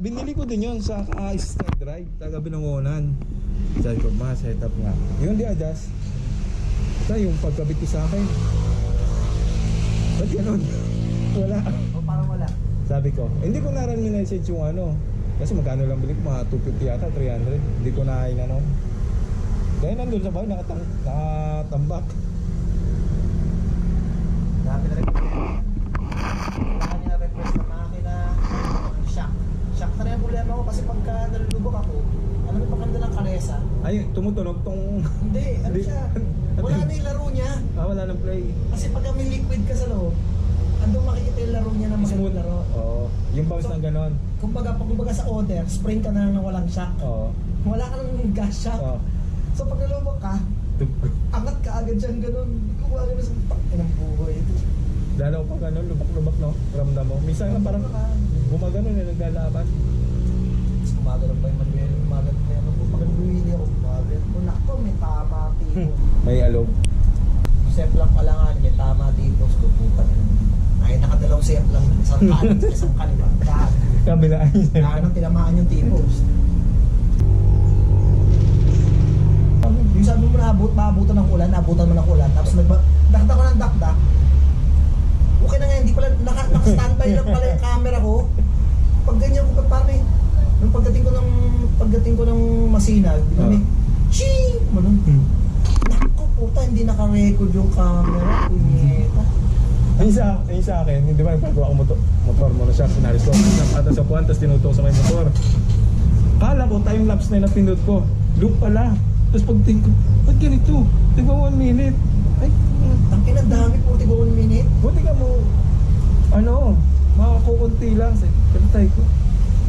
binili ko din yun sa Sky Drive, taga Binangonan. Sabi ko, setup nga. Yun di adjust. Ito yung pagkabit ko sa akin. Ba't ganun? Wala. O parang wala. Sabi ko, hindi ko na rin minessage yung ano. Kasi magkano lang bili ko, mga 250 yata, 300. Hindi ko na inano. Kaya nandun sa bahay, nakatambak. Dami na rin. Kailangan niya request na makina. Shock. Shock na rin ang problema ko kasi pagka nalulubog ako, alam mo pakanda ng kalesa. Ay, tumutunog tong... Hindi, ano siya? Wala na yung laro niya. Wala nang play. Kasi pag may liquid ka sa loob, andun makikita yung laro niya na magandang laro. Oo, yung bounce ng ganon. Kumbaga sa order, spring ka na lang na walang shock. Oo. Wala ka nang gas shock. Oo. So pag nalubog ka, angat ka agad dyan ganun. Kumbaga na sa ng buhay ito. Lalo pa ganon, lubak-lubak no, ramdam mo. Minsan nga parang gumagano na naglalaban. Gumagano pa yung manuel, gumagano pa yung ano. Pag nagbuwili ako, gumagano ko. Nakto, may tama tipo. May alog. Sep lang pala nga, may tama tipo. Skuputan yun. Ay, nakadalawang sep lang. Isang kanan, isang kaliwa. Kabilaan niya. Kanan, tinamaan yung tipos. Yung sabi mo maabutan ng ulan, naabutan mo ng ulan, tapos dakda ko ng dakda. Okay na nga, hindi pala, naka-standby lang pala yung camera ko. Pag ganyan ko, parang nung pagdating ko ng Masinag, ching! Manon. Naku, puta, hindi naka-record yung camera. Punyeta. Ayun sa akin, hindi ba nagpagawa ko motor mo na siya, sinaris ko. Nagpata sa puwan, tapos tinutok sa may motor. Kala ko, time-lapse na yung napindot ko. Loop pala. Tapos pagtingin ko, ba't ganito? Diba 1 minute? Ay, ang kinadami, 41 minute. buti ka mo, makakukunti lang. Kantay ko.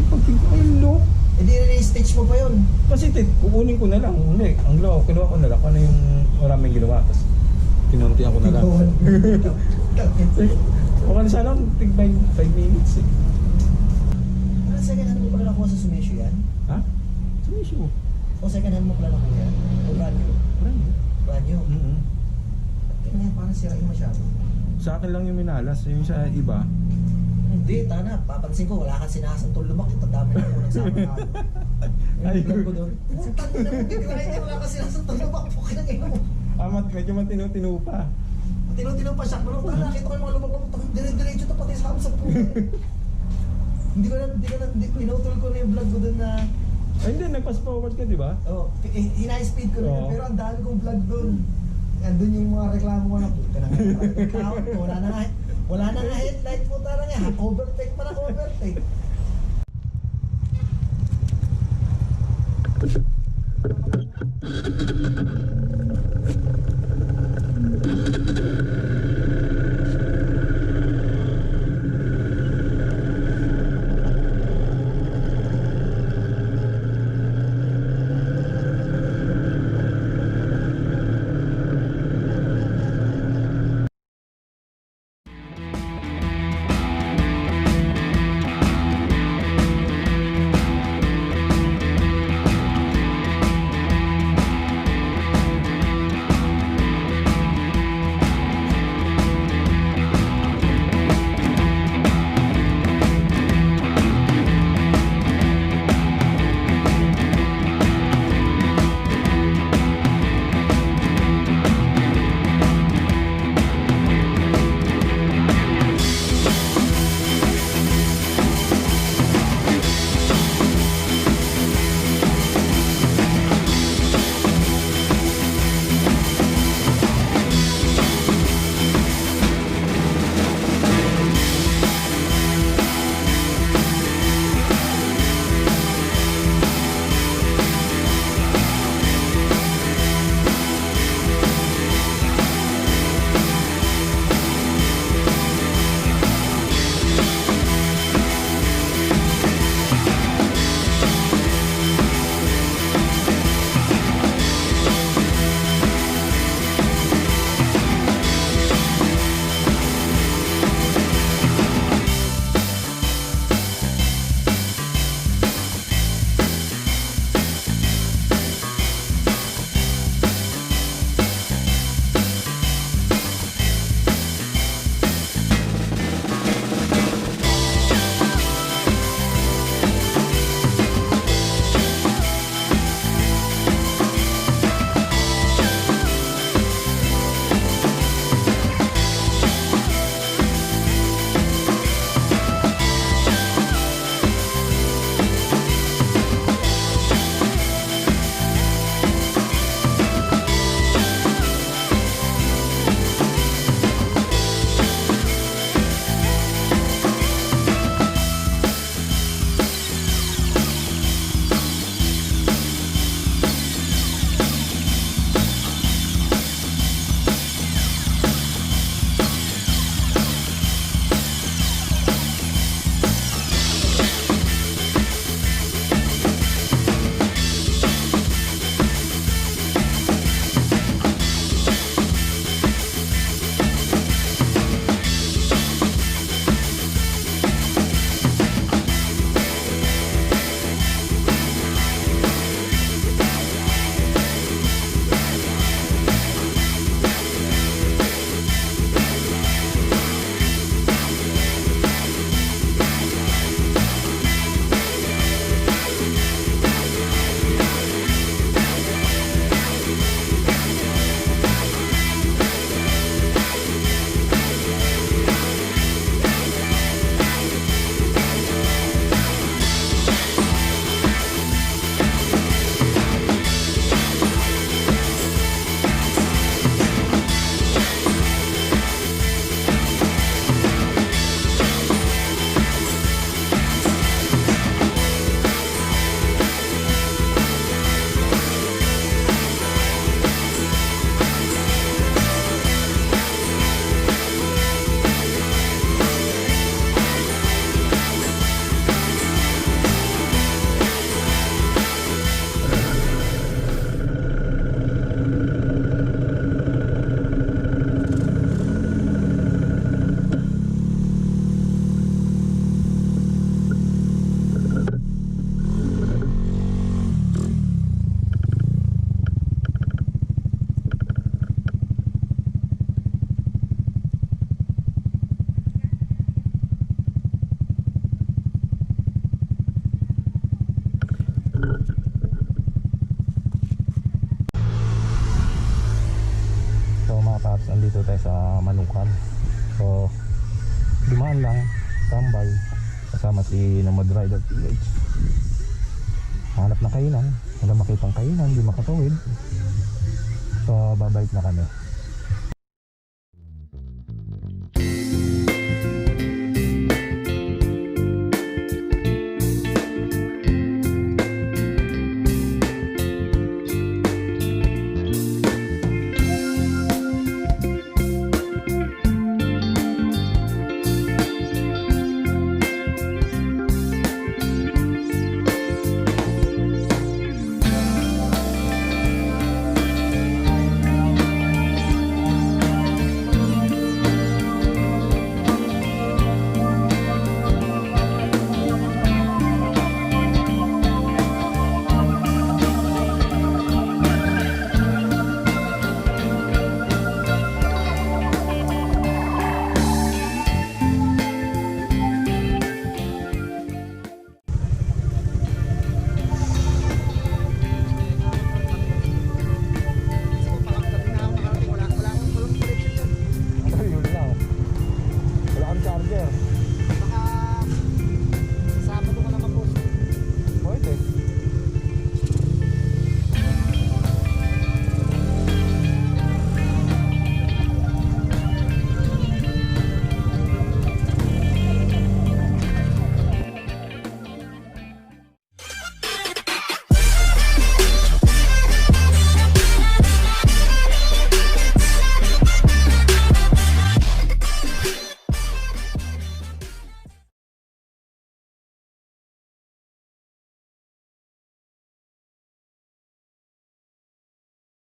Ay, pagtingin ko, ay loop. E di re-stitch mo pa yun. Kasi kukunin ko na lang. Hindi, ang law, kinuha ko na lang. Ano yung maraming ginawa. Tapos, kinunti ako na lang. Okay na sana, tig 5 minutes eh. Ano, second hand mo pala nakuha sa Sumisyo yan? Ha? Sumisyo. O second hand mo pala nakuha yan? O brand new? Brand new? Kaya parang sirain masyado. Sa akin lang yung minalas. Yung sa iba. Hindi, tana. Papansin ko, wala kang sinasantol lumak. Ito dami na unang sa akin. Yung vlog ko doon. Putang na mo, bigla niya wala kang sinasantol lumak. Pukin ang ino mo. Medyo matino-tino pa. Tino-tino pa siya. Pero nakita ko yung mga lumak. Dire-diretso ito pati sa pukin. Hindi ko na, pinutol ko na yung vlog ko doon na... Ay hindi, nag-pass forward ka, di ba? Oo, high-speed ko na. Pero ang dami kong vlog doon. Andun yung mga reklamo ko na puta na nga. Wala na nga headlight po tara nga. Overtake pa na overtake. So mga paps, andito tayo sa Manukan. So dumaan lang, tambay, kasama si Nomad Rider PH. Hanap na kainan, wala makitang kainan, hindi makatawid. So babalik na kami.